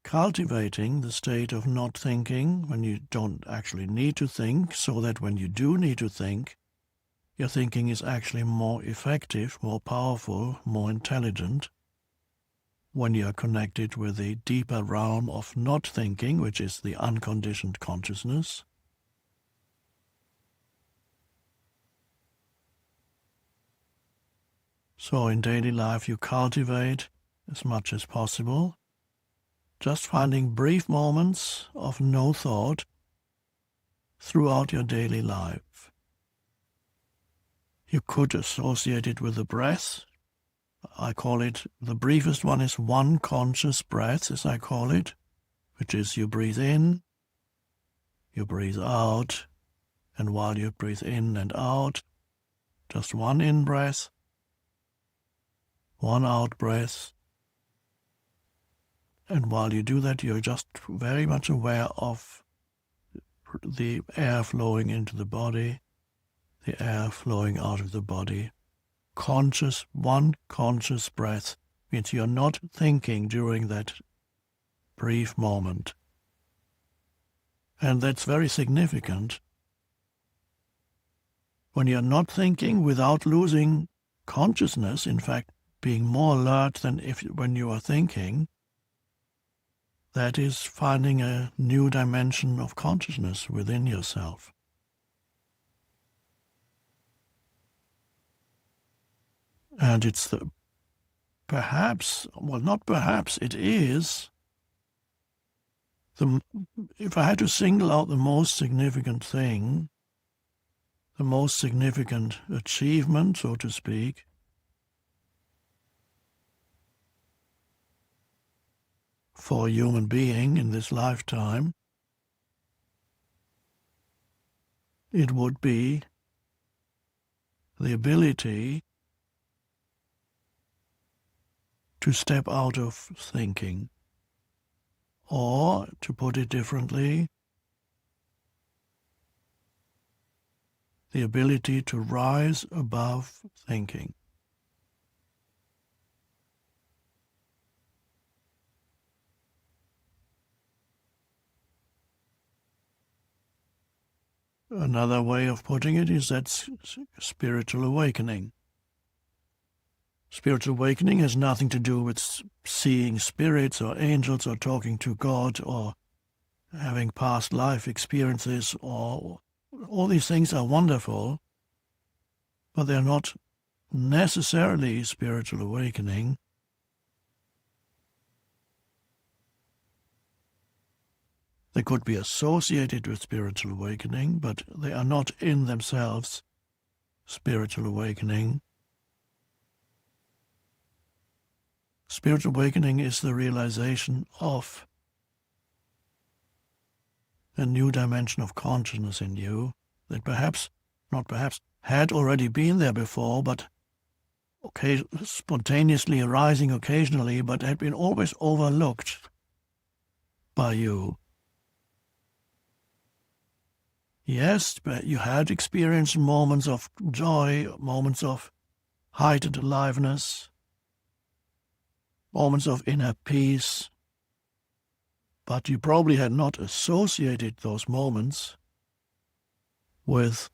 cultivating the state of not thinking when you don't actually need to think, so that when you do need to think, your thinking is actually more effective, more powerful, more intelligent, when you are connected with the deeper realm of not thinking, which is the unconditioned consciousness. So in daily life you cultivate as much as possible, just finding brief moments of no thought throughout your daily life. You could associate it with the breath. I call it, the briefest one is one conscious breath, as I call it, which is you breathe in, you breathe out, and while you breathe in and out, just one in-breath, one out-breath, and while you do that, you're just very much aware of the air flowing into the body, the air flowing out of the body. Conscious, one conscious breath means you're not thinking during that brief moment. And that's very significant. When you're not thinking without losing consciousness, in fact, being more alert than when you are thinking, that is finding a new dimension of consciousness within yourself. And it's it is, if I had to single out the most significant thing, the most significant achievement, so to speak, for a human being in this lifetime, it would be the ability to step out of thinking. Or, to put it differently, the ability to rise above thinking. Another way of putting it is that's spiritual awakening. Spiritual awakening has nothing to do with seeing spirits or angels or talking to God or having past life experiences, or all these things are wonderful, but they're not necessarily spiritual awakening. They could be associated with spiritual awakening, but they are not in themselves spiritual awakening. Spiritual awakening is the realization of a new dimension of consciousness in you that had already been there before, but spontaneously arising occasionally, but had been always overlooked by you. Yes, but you had experienced moments of joy, moments of heightened aliveness, moments of inner peace, but you probably had not associated those moments with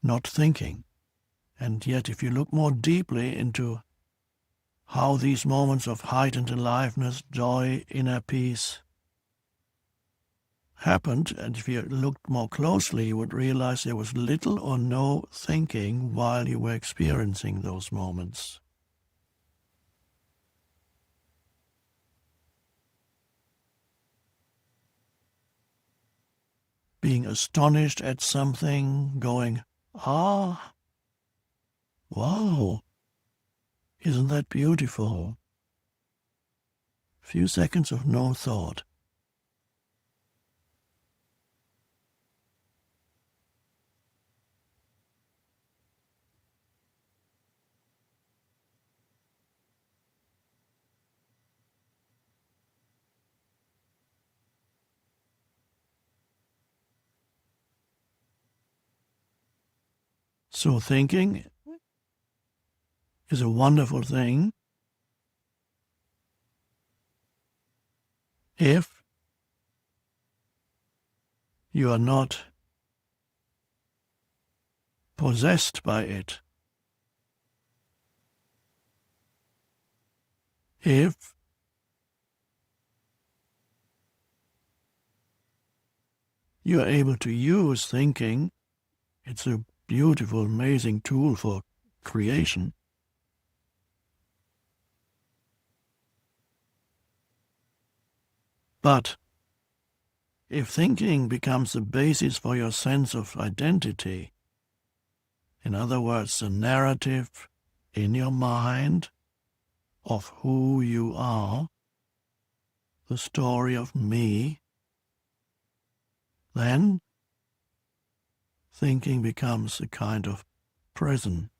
not thinking. And yet, if you look more deeply into how these moments of heightened aliveness, joy, inner peace happened, and if you looked more closely, you would realize there was little or no thinking while you were experiencing those moments. Being astonished at something, going, ah, wow, isn't that beautiful? A few seconds of no thought. So thinking is a wonderful thing. If you are not possessed by it, if you are able to use thinking, it's a beautiful, amazing tool for creation. But if thinking becomes the basis for your sense of identity, in other words, the narrative in your mind of who you are, the story of me, then thinking becomes a kind of prison.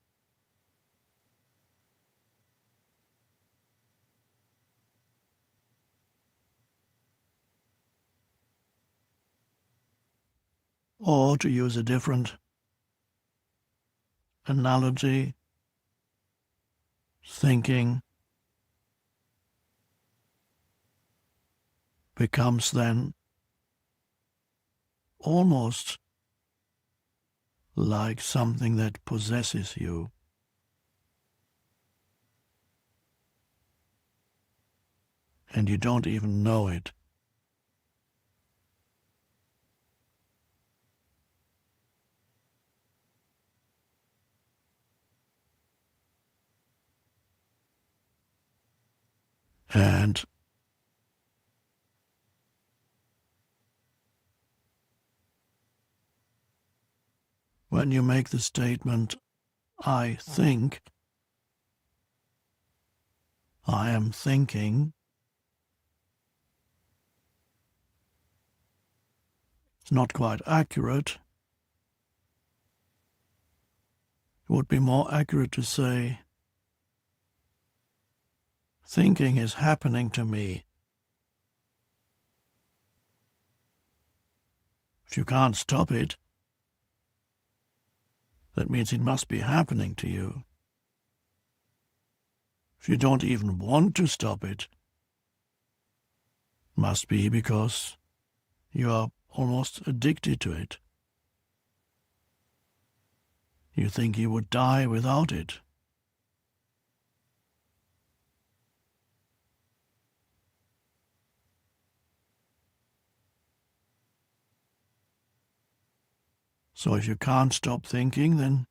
Or, to use a different analogy, thinking becomes then almost like something that possesses you. And you don't even know it. And when you make the statement, I think, I am thinking, it's not quite accurate. It would be more accurate to say, thinking is happening to me. If you can't stop it, that means it must be happening to you. If you don't even want to stop it, must be because you are almost addicted to it. You think you would die without it. So if you can't stop thinking, then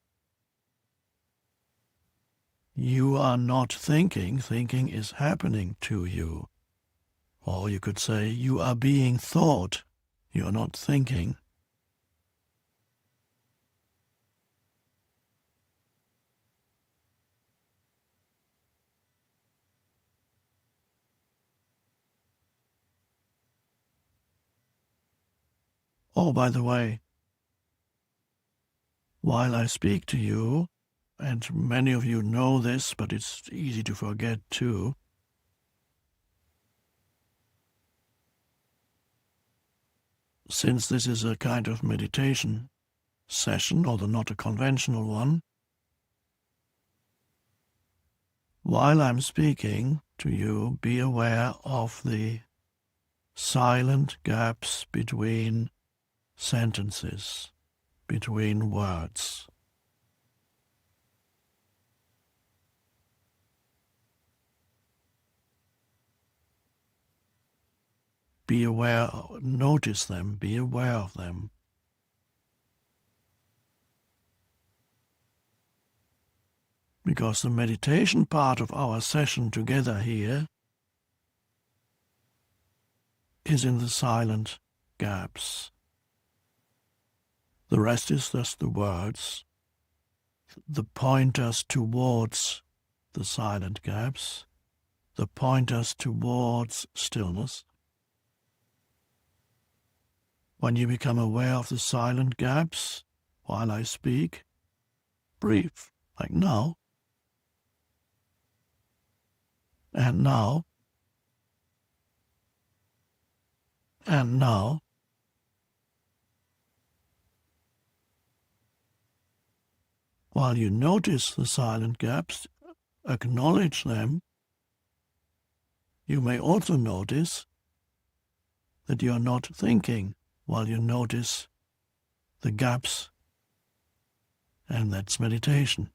you are not thinking. Thinking is happening to you. Or you could say you are being thought. You are not thinking. Oh, by the way, while I speak to you, and many of you know this, but it's easy to forget too, since this is a kind of meditation session, although not a conventional one, while I'm speaking to you, be aware of the silent gaps between sentences, between words. Be aware, notice them, be aware of them. Because the meditation part of our session together here is in the silent gaps. The rest is just the words, the pointers towards the silent gaps, the pointers towards stillness. When you become aware of the silent gaps while I speak, breathe, like now, and now, and now. While you notice the silent gaps, acknowledge them, you may also notice that you are not thinking while you notice the gaps, and that's meditation.